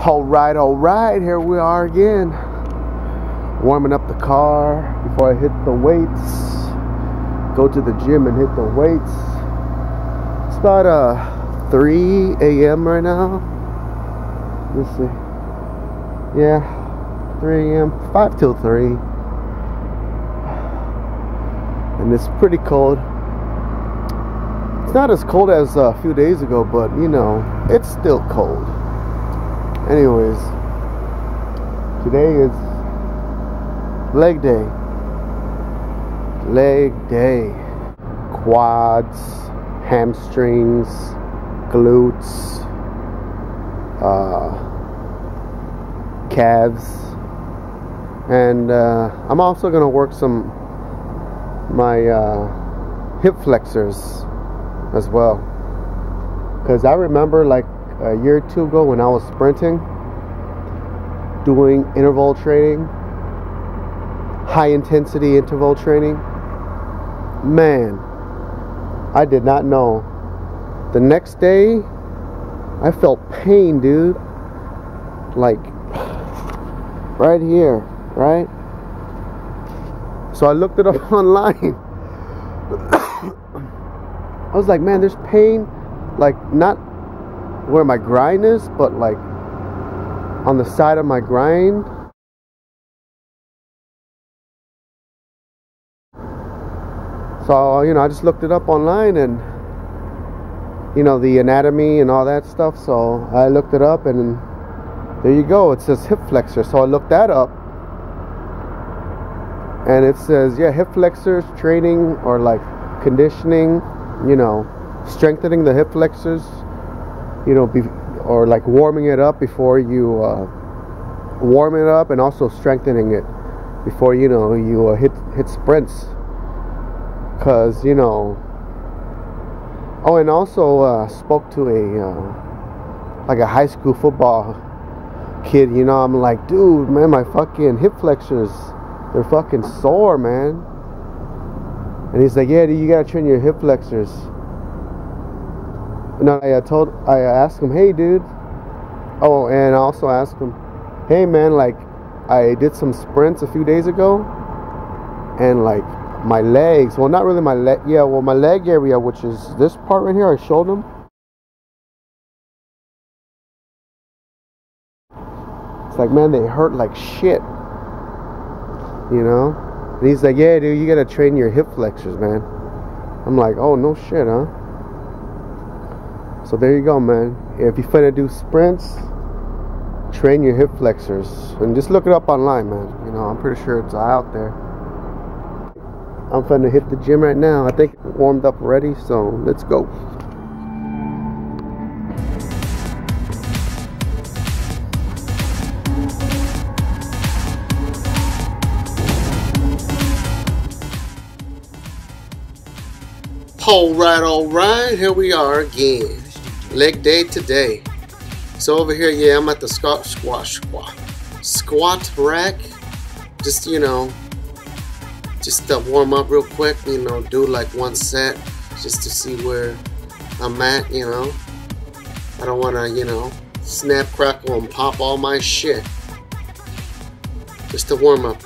All right, here we are again. Warming up the car before I hit the weights. Go to the gym and hit the weights. It's about 3 a.m. right now. Let's see. Yeah, 3 a.m. 5 till 3. And it's pretty cold. It's not as cold as a few days ago, but you know, it's still cold. Anyways, today is leg day. Leg day. Quads, hamstrings, glutes, calves, and I'm also gonna work my hip flexors as well, because I remember like a year or two ago when I was sprinting, doing interval training, high intensity interval training. Man, I did not know. The next day I felt pain, dude, like right here, right? So I looked it up online. I was like, man, there's pain, like not where my grind is, but like on the side of my grind. So, you know, I just looked it up online, and you know, the anatomy and all that stuff. So I looked it up, and there you go, it says hip flexor. So I looked that up, and it says, yeah, hip flexors training, or like conditioning, you know, strengthening the hip flexors, you know, or like warming it up before you warm it up, and also strengthening it before, you know, you hit sprints. Cause, you know, oh, and also spoke to like a high school football kid. You know, I'm like, dude, man, my fucking hip flexors, they're fucking sore, man. And he's like, yeah, dude, you gotta train your hip flexors. And I asked him, hey, dude. Oh, and I also asked him, hey, man, like, I did some sprints a few days ago, and like my legs, well, not really my leg, yeah, well, my leg area, which is this part right here, I showed him. It's like, man, they hurt like shit, you know? And he's like, yeah, dude, you gotta train your hip flexors, man. I'm like, oh, no shit, huh? So there you go, man. If you're finna do sprints, train your hip flexors, and just look it up online, man. You know, I'm pretty sure it's out there. I'm finna hit the gym right now. I think it warmed up already, so let's go. All right, here we are again. Leg day today. So over here, yeah, I'm at the squat rack. Just, you know, just to warm up real quick, you know, do like one set just to see where I'm at, you know. I don't want to, you know, snap, crackle, and pop all my shit. Just to warm up.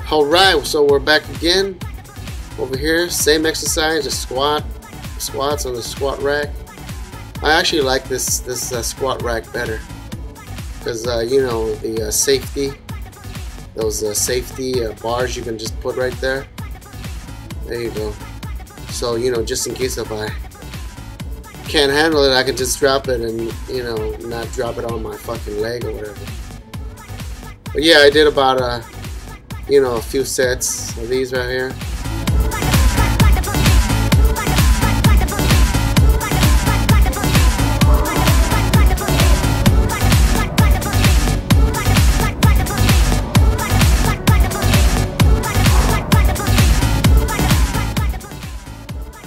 Alright, so we're back again. Over here, same exercise, just squats on the squat rack. I actually like this squat rack better, because you know, the safety, those safety bars you can just put right there. There you go. So, you know, just in case if I can't handle it, I can just drop it and, you know, not drop it on my fucking leg or whatever. But yeah, I did about you know, a few sets of these right here.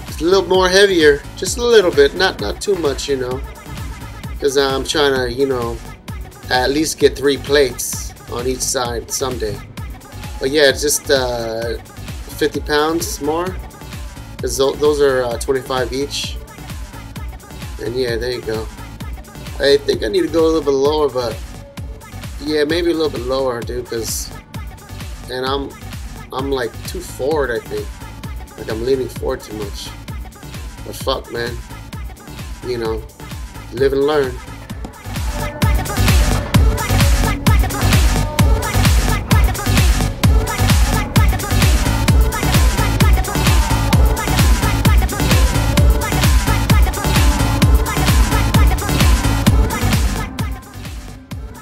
It's a little more heavier, just a little bit, not too much, you know, because I'm trying to, you know, at least get 3 plates on each side someday. But yeah, it's just 50 pounds more, because those are 25 each. And yeah, there you go. I think I need to go a little bit lower, but yeah, maybe a little bit lower, dude, because and I'm like too forward, I think. Like I'm leaning forward too much. But fuck, man. You know, live and learn.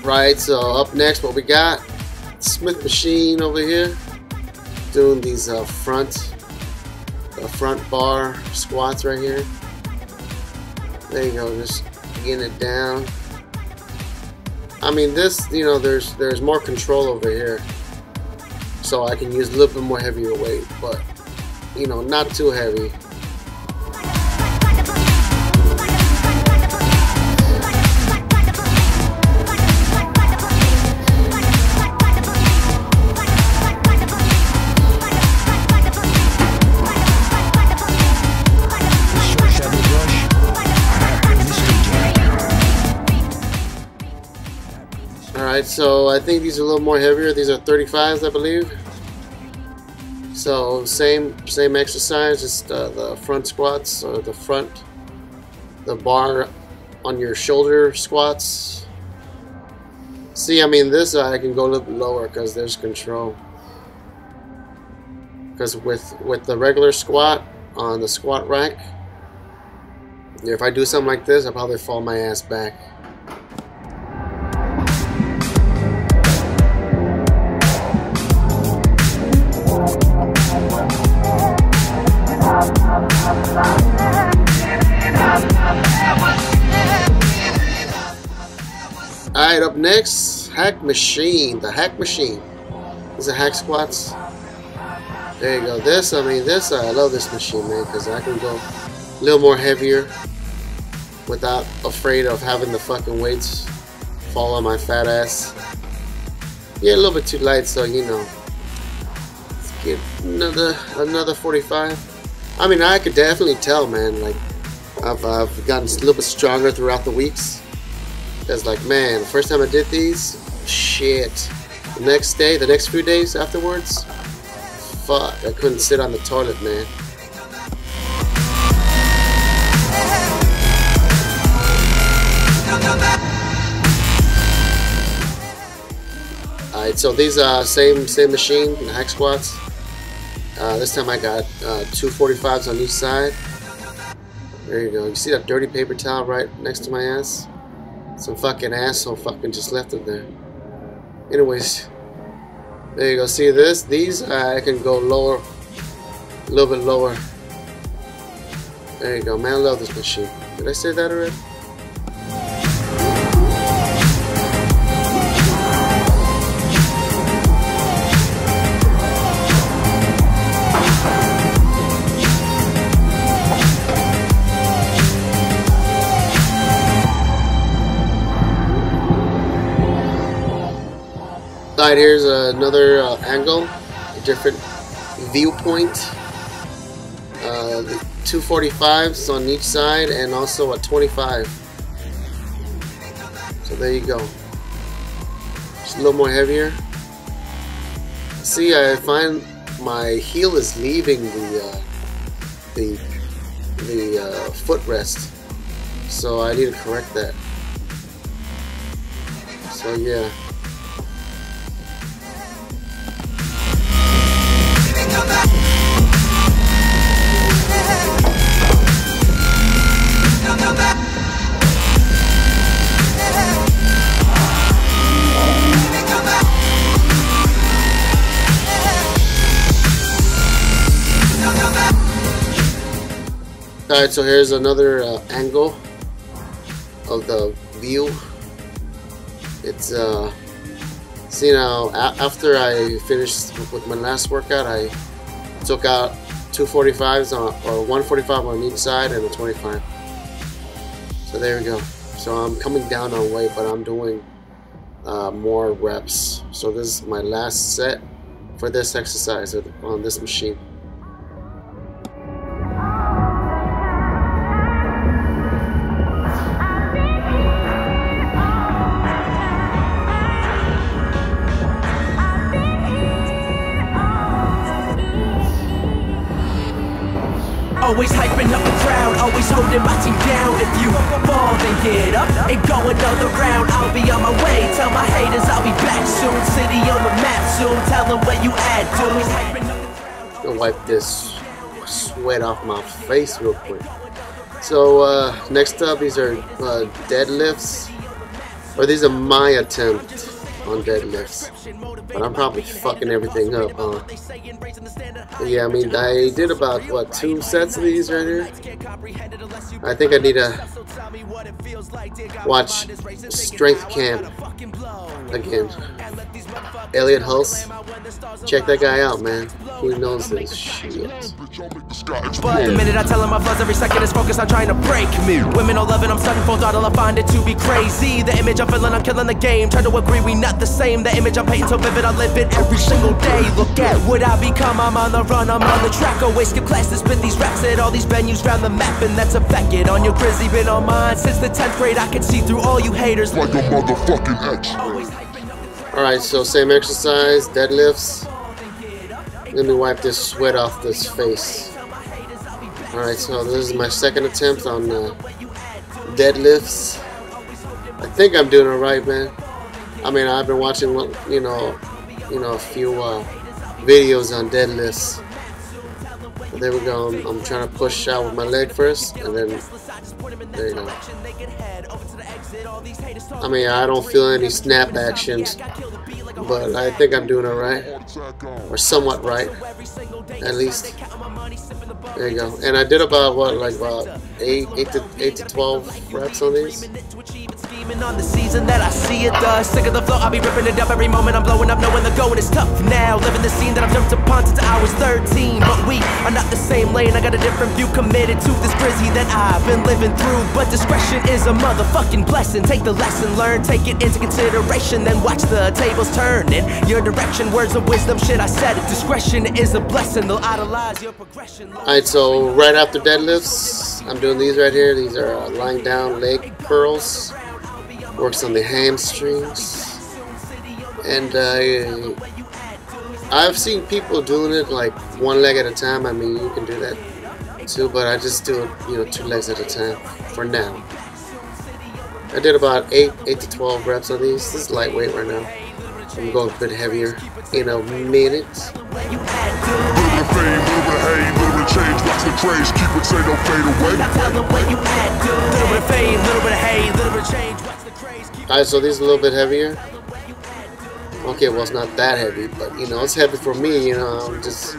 Right, so up next, what we got? Smith machine over here, doing these front bar squats right here. There you go, just getting it down. I mean, this, you know, there's more control over here, so I can use a little bit more heavier weight, but you know, not too heavy. Alright, so I think these are a little more heavier. These are 35s, I believe. So same exercise, just the front squats, or the bar on your shoulder squats. See, I mean, this I can go a little bit lower because there's control. Because with the regular squat on the squat rack, if I do something like this, I'll probably fall my ass back. Alright, up next, hack machine. The hack machine. These are hack squats. There you go. This, I mean, this, I love this machine, man, because I can go a little more heavier without afraid of having the fucking weights fall on my fat ass. Yeah, a little bit too light, so you know. Let's get another 45. I mean, I could definitely tell, man. Like, I've gotten a little bit stronger throughout the weeks. Because, like, man, the first time I did these, shit. The next day, the next few days afterwards, fuck, I couldn't sit on the toilet, man. Alright, so these are same machine, the hack squats. This time I got 2 45s on each side. There you go. You see that dirty paper towel right next to my ass? Some fucking asshole fucking just left it there. Anyways, there you go. See this? These I can go lower, a little bit lower. There you go, man. I love this machine. Did I say that already? Alright, here's another angle, a different viewpoint. The 2 45s on each side and also a 25. So there you go. Just a little more heavier. See, I find my heel is leaving the footrest, so I need to correct that. So yeah. Alright, so here's another angle of the view. It's see now, after I finished with my last workout, I took out 2 45s or 1 45 on each side and a 25. So there we go. So I'm coming down on weight, but I'm doing more reps. So this is my last set for this exercise on this machine. Always hyping up the crowd, always holding my team down. If you fall, then get up and go another round. I'll be on my way, tell my haters I'll be back soon. City on the map soon, tell them where you at. Always hyping up the crowd. Gonna wipe this sweat off my face real quick. So next up, these are deadlifts, or these are my attempt on deadlifts, but I'm probably fucking everything up, huh? Yeah, I mean, I did about, what, 2 sets of these right here? I think I need to watch Strength Camp again. Elliot Hulse, check that guy out, man. Who knows this shit? But the minute I tell him my buzz, every second is focused on trying to break me. Women all loving, I'm stuck in full throttle, I find it to be crazy. The image I'm feeling, I'm killing the game. Try to agree, we not the same. The image I'm painting so vivid, I live it every single day. Look at what I become, I'm on the run, I'm on the track. Always skip class to spit these raps at all these venues round the map, and that's a fact. Get on your grizzly, been on mine since the 10th grade. I can see through all you haters like a motherfucking X. Alright, so same exercise, deadlifts. Let me wipe this sweat off this face. Alright, so this is my second attempt on deadlifts. I think I'm doing alright, man. I mean, I've been watching, you know, a few videos on deadlifts. But there we go. I'm trying to push out with my leg first, and then there you go. I mean, I don't feel any snap actions, but I think I'm doing alright, or somewhat right, at least. There you go. And I did about what, like about 8 to 12 reps on these. On the season that I see it does. Sick of the flow, I'll be ripping it up every moment I'm blowing up, knowing the going is tough now. Living the scene that I've jumped upon since I was 13. But we are not the same lane, I got a different view. Committed to this grizzly that I've been living through. But discretion is a motherfucking blessing. Take the lesson learned, take it into consideration, then watch the tables turn in your direction. Words of wisdom, shit, I said it. Discretion is a blessing, they'll idolize your progression. Alright, so right after deadlifts, I'm doing these right here. These are lying down leg curls. Works on the hamstrings, and I've seen people doing it like one leg at a time. I mean, you can do that too, but I just do it, you know, 2 legs at a time for now. I did about 8 to 12 reps on these. This is lightweight right now. I'm going a bit heavier in a minute. Alright, so these are a little bit heavier. Okay, well, it's not that heavy, but you know, it's heavy for me. You know, I'm just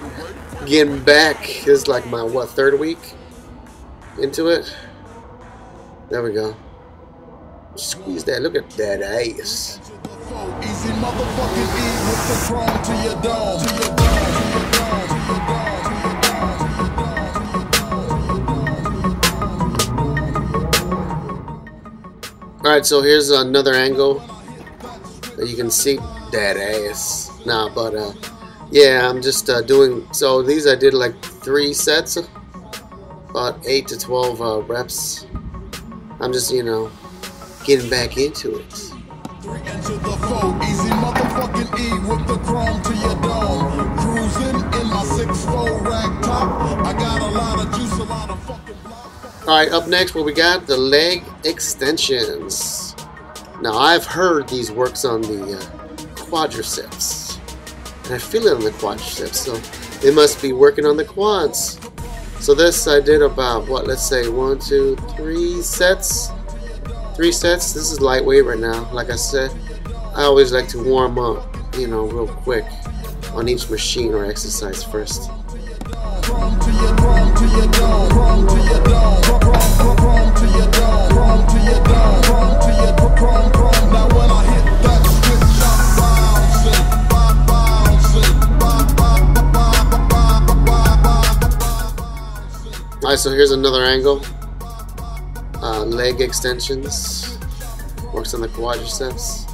getting back. This is like my, what, 3rd week into it. There we go. Squeeze that. Look at that ass. Easy motherfucking E with the chrome to your dome. Alright, so here's another angle that you can see that ass. Nah, but yeah, I'm just doing, so these I did like 3 sets, about 8 to 12 reps. I'm just, you know, getting back into it. 3 into the 4, easy motherfucking E with the chrome to your dome. Cruising in my 6'4" rack top. I got a lot of juice, a lot of fucking block. Alright, up next, what we got? The leg extensions. Now, I've heard these works on the quadriceps, and I feel it on the quadriceps, so they must be working on the quads. So this I did about, what, let's say 1, 2, 3 sets. 3 sets. This is lightweight right now. Like I said, I always like to warm up, you know, real quick on each machine or exercise first. Alright, so here's another angle. Leg extensions. Works on the quadriceps.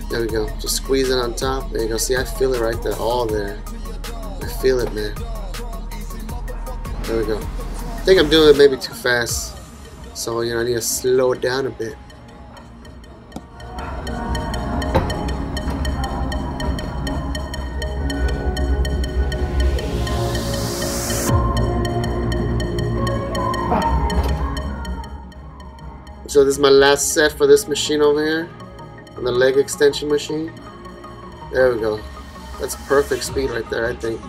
There we go. Just squeeze it on top. There you go. See, I feel it right there. All there. I feel it, man. There we go. I think I'm doing it maybe too fast. So, you know, I need to slow it down a bit. So this is my last set for this machine over here, on the leg extension machine. There we go. That's perfect speed right there, I think.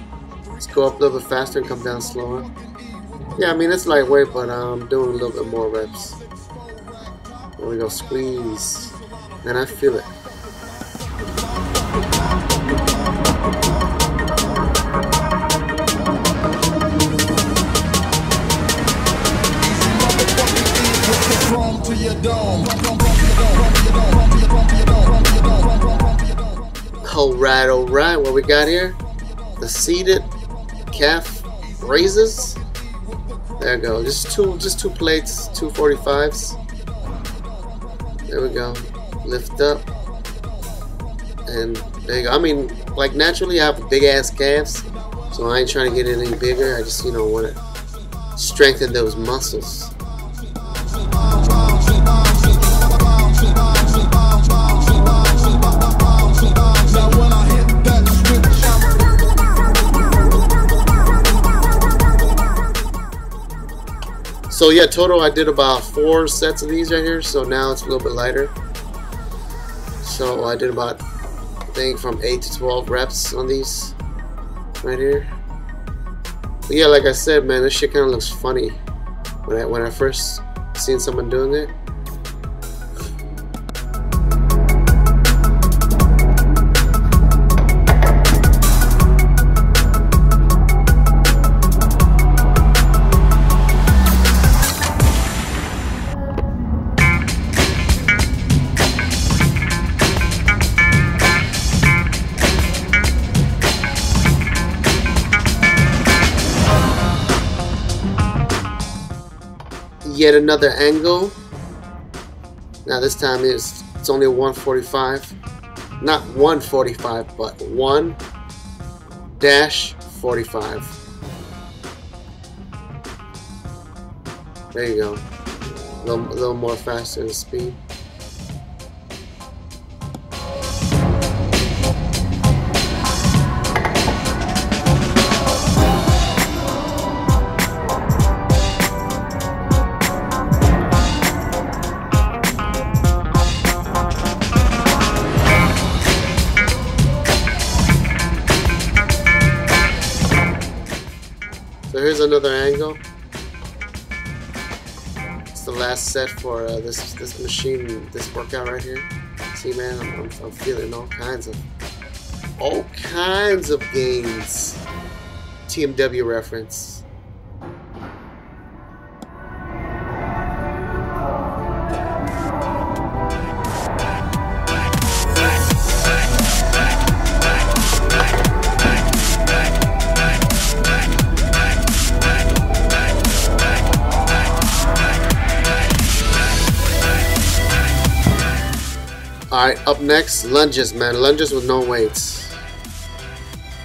Let's go up a little bit faster and come down slower. Yeah, I mean it's lightweight, but I'm doing a little bit more reps. There we go, squeeze. And I feel it. Alright, what we got here? The seated calf raises. There we go. Just two plates, 245s. There we go. Lift up. And there you go. I mean, like naturally I have big ass calves, so I ain't trying to get it any bigger. I just, you know, want to strengthen those muscles. So yeah, total I did about 4 sets of these right here, so now it's a little bit lighter. So I did about, I think, from 8 to 12 reps on these right here. But yeah, like I said, man, this shit kind of looks funny when I first seen someone doing it. Yet another angle. Now this time it's only 145, not 145, but 1-45. There you go. A little more faster in speed. So here's another angle. It's the last set for this machine, this workout right here. See, man, I'm feeling all kinds of gains. TMW reference. Alright, up next, lunges, man. Lunges with no weights.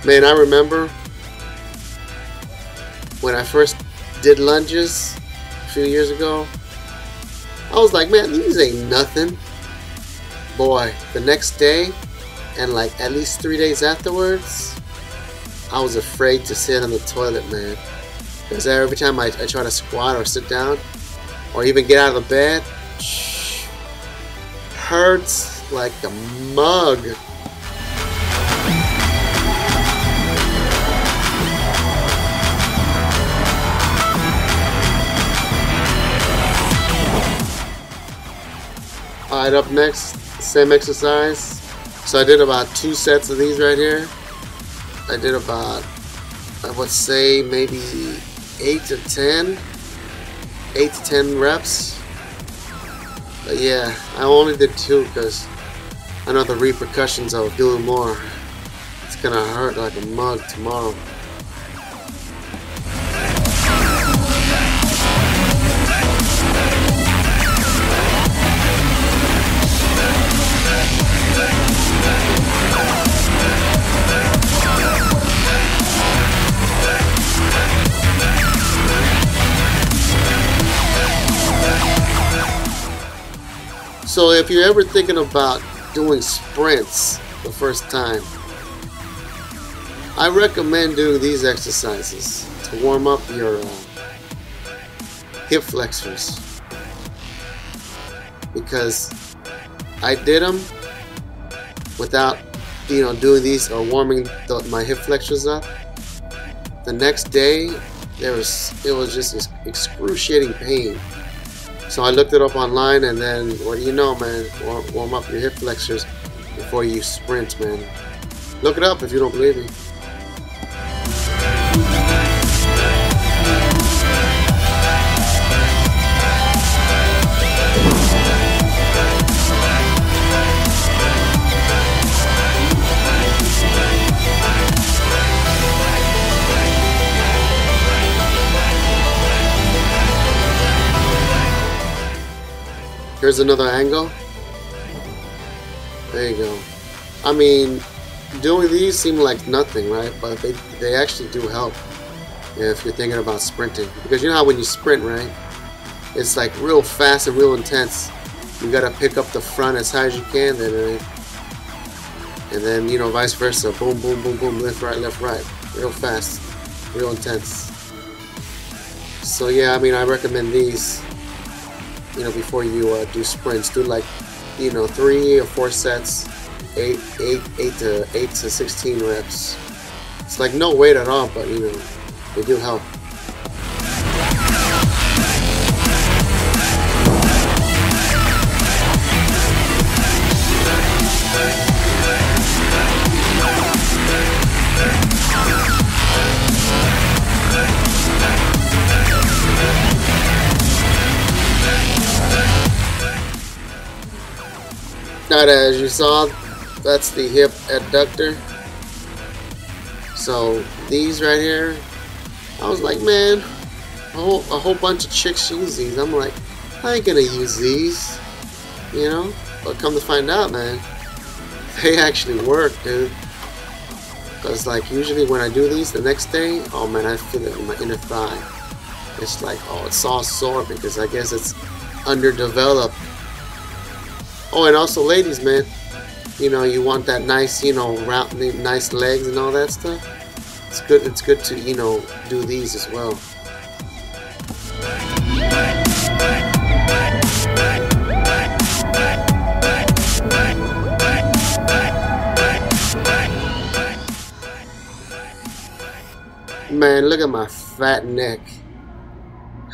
Man, I remember when I first did lunges a few years ago. I was like, man, these ain't nothing. Boy, the next day and like at least 3 days afterwards, I was afraid to sit on the toilet, man. Because every time I try to squat or sit down or even get out of the bed, hurts like a mug. Alright, up next, same exercise. So I did about 2 sets of these right here. I did about, I would say maybe 8 to 10 reps. But yeah, I only did 2 because I know the repercussions of doing more. It's gonna hurt like a mug tomorrow. So if you're ever thinking about doing sprints the first time, I recommend doing these exercises to warm up your hip flexors, because I did them without, you know, doing these or warming my hip flexors up. The next day, it was just excruciating pain. So I looked it up online, and then what do you know, man? Warm up your hip flexors before you sprint, man. Look it up if you don't believe me. Here's another angle. There you go. I mean, doing these seem like nothing, right? But they actually do help if you're thinking about sprinting. Because you know how when you sprint, right? It's like real fast and real intense. You gotta pick up the front as high as you can, then, right? And then, you know, vice versa. Boom, boom, boom, boom, left, right, real fast, real intense. So yeah, I mean, I recommend these, you know, before you do sprints. Do like, you know, 3 or 4 sets, 8 to 16 reps. It's like no weight at all, but you know, they do help. Now, as you saw, that's the hip adductor. So these right here, I was like, man, a whole bunch of chicks use these. I'm like, I ain't gonna use these, you know. But come to find out, man, they actually work, dude. Cause like usually when I do these the next day, oh man, I feel it in my inner thigh. It's like, oh, it's all sore because I guess it's underdeveloped. Oh, and also, ladies, man, you know, you want that nice, you know, round, nice legs and all that stuff. It's good. It's good to, you know, do these as well. Man, look at my fat neck.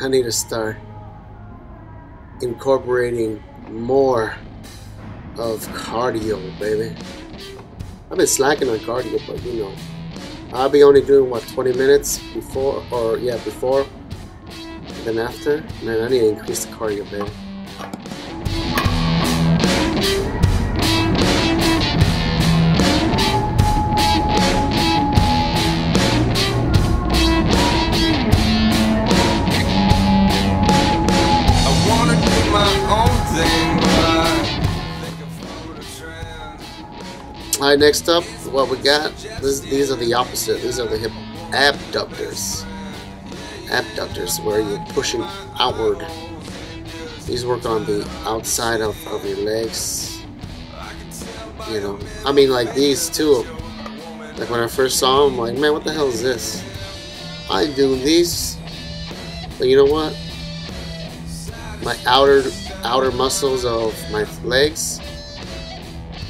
I need to start incorporating more of cardio, baby. I've been slacking on cardio, but you know, I'll be only doing what, 20 minutes before, or yeah, before, and then after. Man, I need to increase the cardio, baby. I wanna do my own thing, but Alright, next up, what we got, these are the opposite. These are the hip abductors. Abductors, where you're pushing outward. These work on the outside of your legs. You know, I mean, like these too. Like when I first saw them, I'm like, man, what the hell is this? I do these, but you know what? My outer muscles of my legs,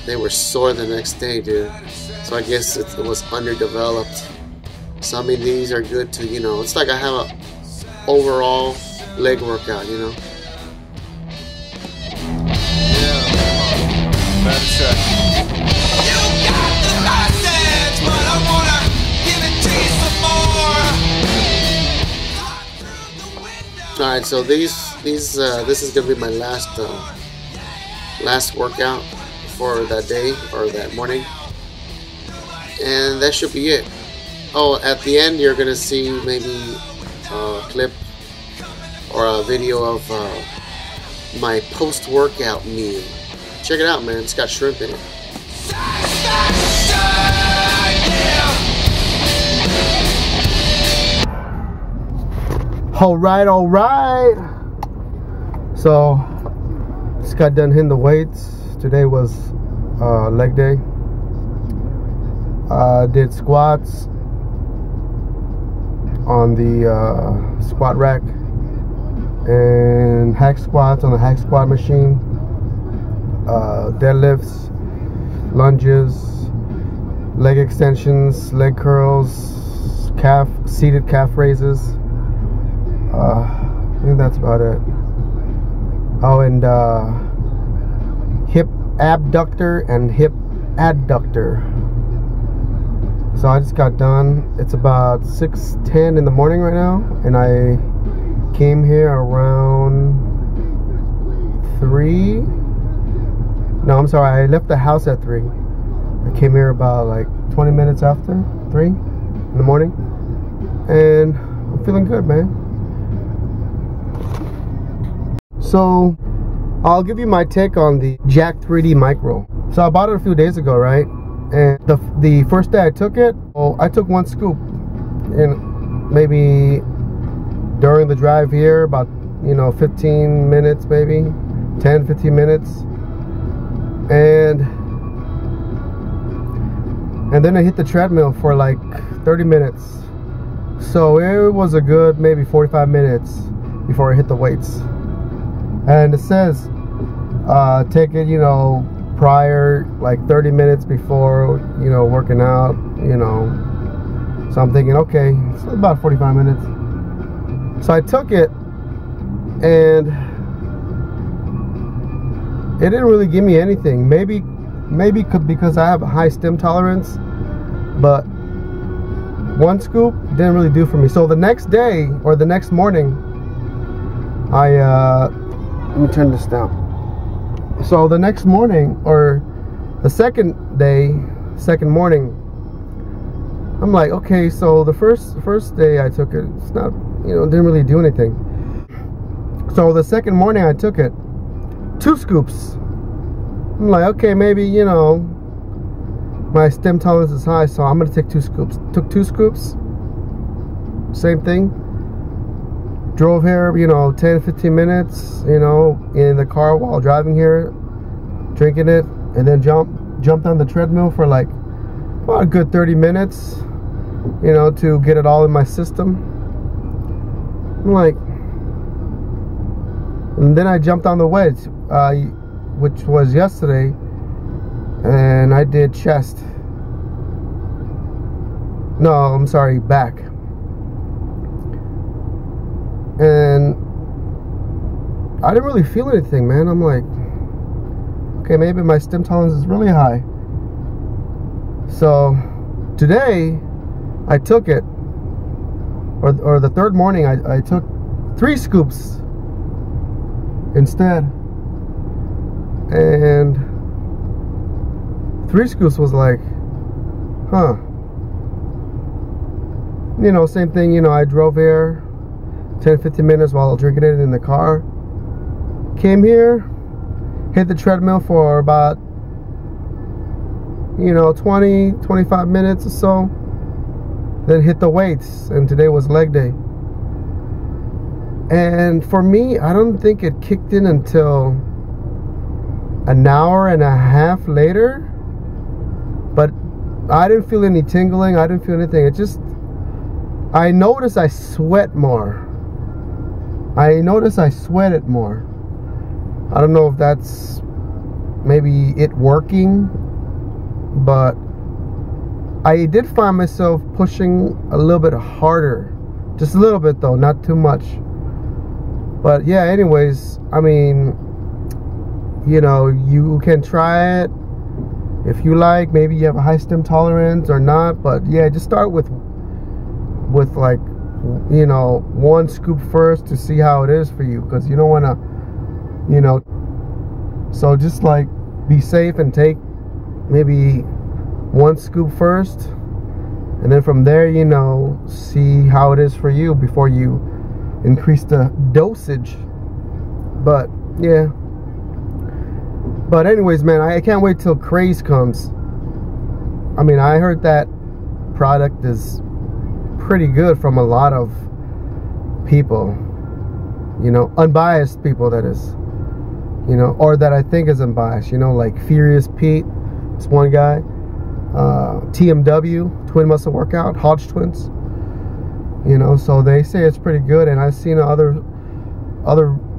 they were sore the next day, dude. So I guess it was underdeveloped. So I mean, these are good to, you know, it's like I have a overall leg workout, you know. Alright, so this is gonna be my last workout for that day or that morning, and that should be it. Oh, at the end you're gonna see maybe a clip or a video of my post-workout meal. Check it out, man. It's got shrimp in it. All right. So just got done hitting the weights. Today was leg day. Did squats on the squat rack and hack squats on the hack squat machine. Deadlifts, lunges, leg extensions, leg curls, seated calf raises. I think that's about it. Oh, and hip abductor and hip adductor. So I just got done. It's about 6:10 in the morning right now, and I came here around 3. No, I'm sorry, I left the house at 3. I came here about like 20 minutes after 3 in the morning, and I'm feeling good, man. So I'll give you my take on the Jack 3D Micro. So I bought it a few days ago, right? And the first day I took it, I took 1 scoop, and maybe during the drive here, about 15 minutes, maybe 10-15 minutes, and then I hit the treadmill for like 30 minutes. So it was a good maybe 45 minutes before I hit the weights. And it says take it prior, like 30 minutes before working out. So I'm thinking, okay, it's about 45 minutes. So I took it, and it didn't really give me anything. Maybe because I have a high stim tolerance, but 1 scoop didn't really do for me. So the next day, or the next morning, let me turn this down. So the next morning, or the second morning, I'm like, okay, so the first day I took it, it's not, didn't really do anything. So the second morning I took it, 2 scoops. I'm like, okay, maybe, my stim tolerance is high, so I'm gonna take 2 scoops. Took 2 scoops, same thing. Drove here, 10-15 minutes, in the car while driving here, drinking it, and then jumped on the treadmill for like about a good 30 minutes, to get it all in my system. I'm like, and then I jumped on the weights, which was yesterday, and I did chest. No, I'm sorry, back. And I didn't really feel anything, man. I'm like, okay, maybe my stim tolerance is really high. So today I took it, or the third morning I took 3 scoops instead, and 3 scoops was like, huh, same thing. I drove here 10-15 minutes while drinking it in the car, came here, hit the treadmill for about 20-25 minutes or so, then hit the weights, and today was leg day. And for me, I don't think it kicked in until an hour and a half later, but I didn't feel any tingling, I didn't feel anything. It just, I noticed I sweat more. I noticed I sweated more. I don't know if that's maybe it working, but I did find myself pushing a little bit harder. Just a little bit though, not too much. But yeah, anyways, I mean, you can try it if you like. Maybe you have a high stim tolerance or not, but yeah, just start with like 1 scoop first to see how it is for you, because you don't want to, so just like be safe and take maybe 1 scoop first, and then from there, see how it is for you before you increase the dosage. But yeah, but anyways, man, I can't wait till Craze comes. I mean, I heard that product is pretty good from a lot of people, unbiased people, that is. you know, or that I think is unbiased, you know, like Furious Pete, this one guy, TMW, Twin Muscle Workout, Hodge Twins, you know, so they say it's pretty good, and I've seen other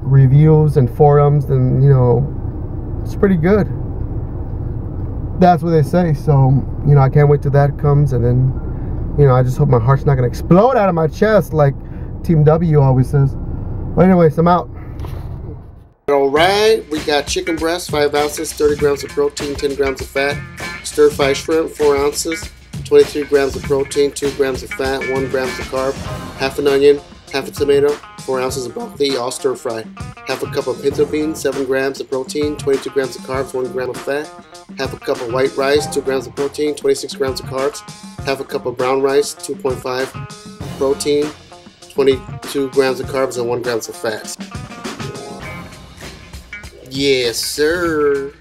reviews and forums, and you know, it's pretty good. That's what they say. So, you know, I can't wait till that comes, and then, you know, I just hope my heart's not gonna explode out of my chest like Team W always says. But anyways, I'm out. Alright, we got chicken breast, 5 ounces, 30 grams of protein, 10 grams of fat. Stir-fry shrimp, 4 ounces, 23 grams of protein, 2 grams of fat, 1 gram of carb, half an onion, half a tomato, 4 ounces of broccoli, all stir-fried. Half a cup of pinto beans, 7 grams of protein, 22 grams of carbs, 1 gram of fat. Half a cup of white rice, 2 grams of protein, 26 grams of carbs. Half a cup of brown rice, 2.5 protein, 22 grams of carbs, and 1 gram of fat. Yes, sir.